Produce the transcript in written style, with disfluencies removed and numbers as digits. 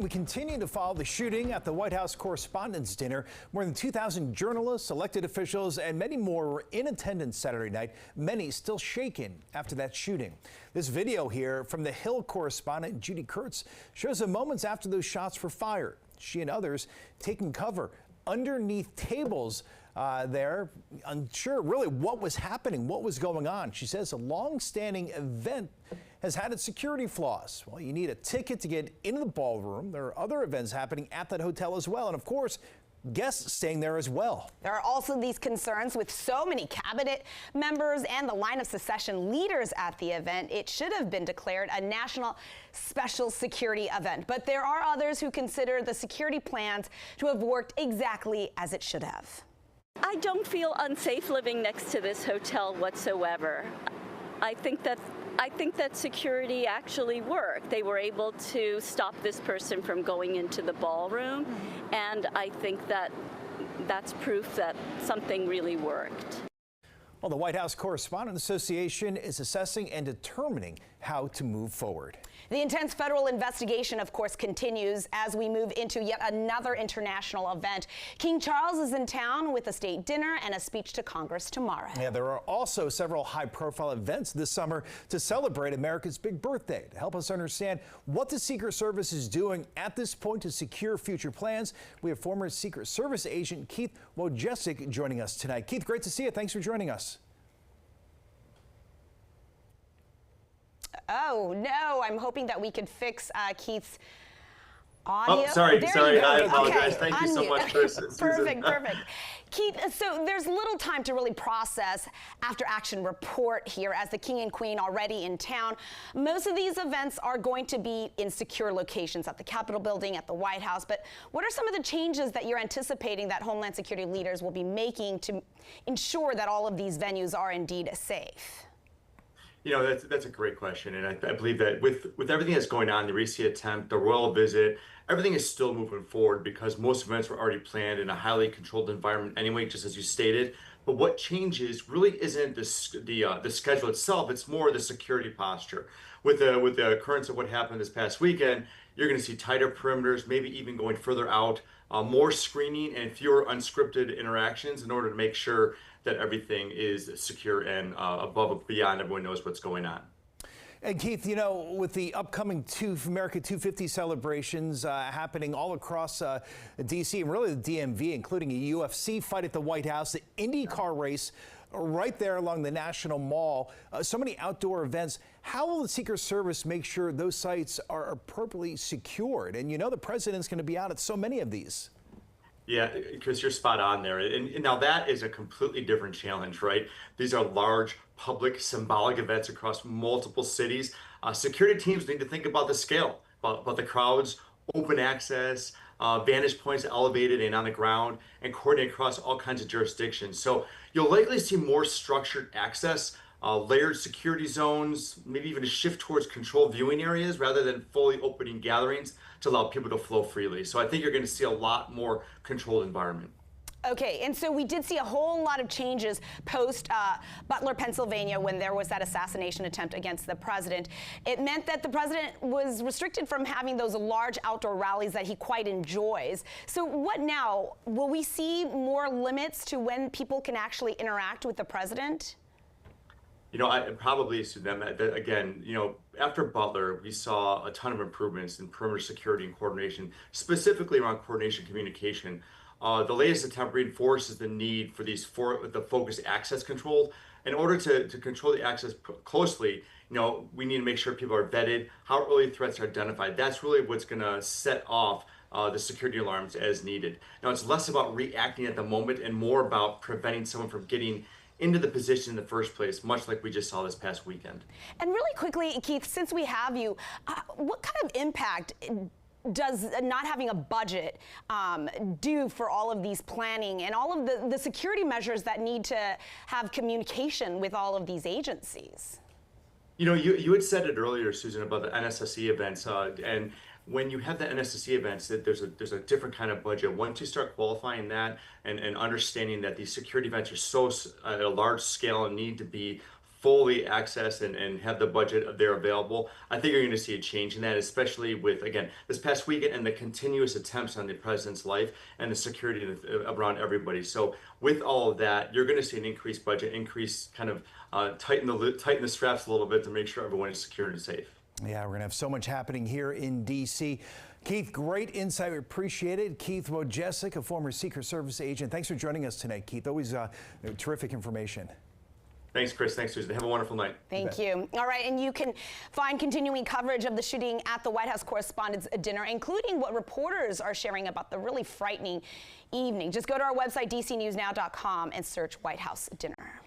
We continue to follow the shooting at the White House Correspondents Dinner. More than 2,000 journalists, elected officials, and many more were in attendance Saturday night, many still shaken after that shooting. This video here from the Hill correspondent Judy Kurtz shows the moments after those shots were fired. She and others taking cover underneath tables there, unsure really what was happening, what was going on. She says a long-standing event has had its security flaws. Well, you need a ticket to get into the ballroom. There are other events happening at that hotel as well. And of course, guests staying there as well. There are also these concerns with so many cabinet members and the line of secession leaders at the event. It should have been declared a national special security event. But there are others who consider the security plans to have worked exactly as it should have. I don't feel unsafe living next to this hotel whatsoever. I think that security actually worked. They were able to stop this person from going into the ballroom, and I think that that's proof that something really worked. Well, the White House Correspondents Association is assessing and determining how to move forward. The intense federal investigation, of course, continues as we move into yet another international event. King Charles is in town with a state dinner and a speech to Congress tomorrow. Yeah, there are also several high-profile events this summer to celebrate America's big birthday. To help us understand what the Secret Service is doing at this point to secure future plans, we have former Secret Service agent Keith Wojcicki joining us tonight. Keith, great to see you. Thanks for joining us. Oh, no, I'm hoping that we could fix Keith's audio. Oh, sorry. I apologize. Okay. Thank you so much, Susan. Perfect. Keith, so there's little time to really process after action report here as the King and Queen already in town. Most of these events are going to be in secure locations at the Capitol building, at the White House. But what are some of the changes that you're anticipating that Homeland Security leaders will be making to ensure that all of these venues are indeed safe? You know, that's a great question. And I believe that with everything that's going on, the recent attempt, the royal visit, everything is still moving forward because most events were already planned in a highly controlled environment anyway, just as you stated. But what changes really isn't the schedule itself. It's more the security posture. With the occurrence of what happened this past weekend, you're going to see tighter perimeters, maybe even going further out, more screening and fewer unscripted interactions in order to make sure that everything is secure and above and beyond everyone knows what's going on. And Keith, you know, with the upcoming America 250 celebrations happening all across D.C. and really the DMV, including a UFC fight at the White House, the IndyCar race right there along the National Mall, so many outdoor events. How will the Secret Service make sure those sites are appropriately secured? And you know the president's going to be out at so many of these. Yeah, Chris, you're spot on there. And now that is a completely different challenge, right? These are large, public, symbolic events across multiple cities. Security teams need to think about the scale, about the crowds, open access, vantage points elevated and on the ground, and coordinate across all kinds of jurisdictions. So you'll likely see more structured access, layered security zones, maybe even a shift towards controlled viewing areas rather than fully opening gatherings to allow people to flow freely. So I think you're going to see a lot more controlled environment. Okay, and so we did see a whole lot of changes post Butler, Pennsylvania, when there was that assassination attempt against the president. It meant that the president was restricted from having those large outdoor rallies that he quite enjoys. So what now? Will we see more limits to when people can actually interact with the president? You know, I probably assume that again, you know, after Butler, we saw a ton of improvements in perimeter security and coordination, specifically around coordination communication. The latest attempt reinforces the need for the focused access control. In order to control the access closely, you know, we need to make sure people are vetted, how early threats are identified. That's really what's going to set off the security alarms as needed. Now, it's less about reacting at the moment and more about preventing someone from getting into the position in the first place, much like we just saw this past weekend. And really quickly, Keith, since we have you, what kind of impact does not having a budget do for all of these planning and all of the security measures that need to have communication with all of these agencies? You know, you had said it earlier, Susan, about the NSSE events, and when you have the NSSE events, that there's a different kind of budget. Once you start qualifying that and understanding that these security events are so at a large scale and need to be fully access and have the budget there available, I think you're going to see a change in that, especially with, again, this past weekend and the continuous attempts on the president's life and the security around everybody. So with all of that, you're going to see an increased budget, kind of tighten the straps a little bit to make sure everyone is secure and safe. Yeah, we're going to have so much happening here in D.C. Keith, great insight. We appreciate it. Keith Wojcik, a former Secret Service agent. Thanks for joining us tonight, Keith. Always terrific information. Thanks, Chris. Thanks, Susan. Have a wonderful night. Thank you. All right, and you can find continuing coverage of the shooting at the White House Correspondents Dinner, including what reporters are sharing about the really frightening evening. Just go to our website, dcnewsnow.com, and search White House Dinner.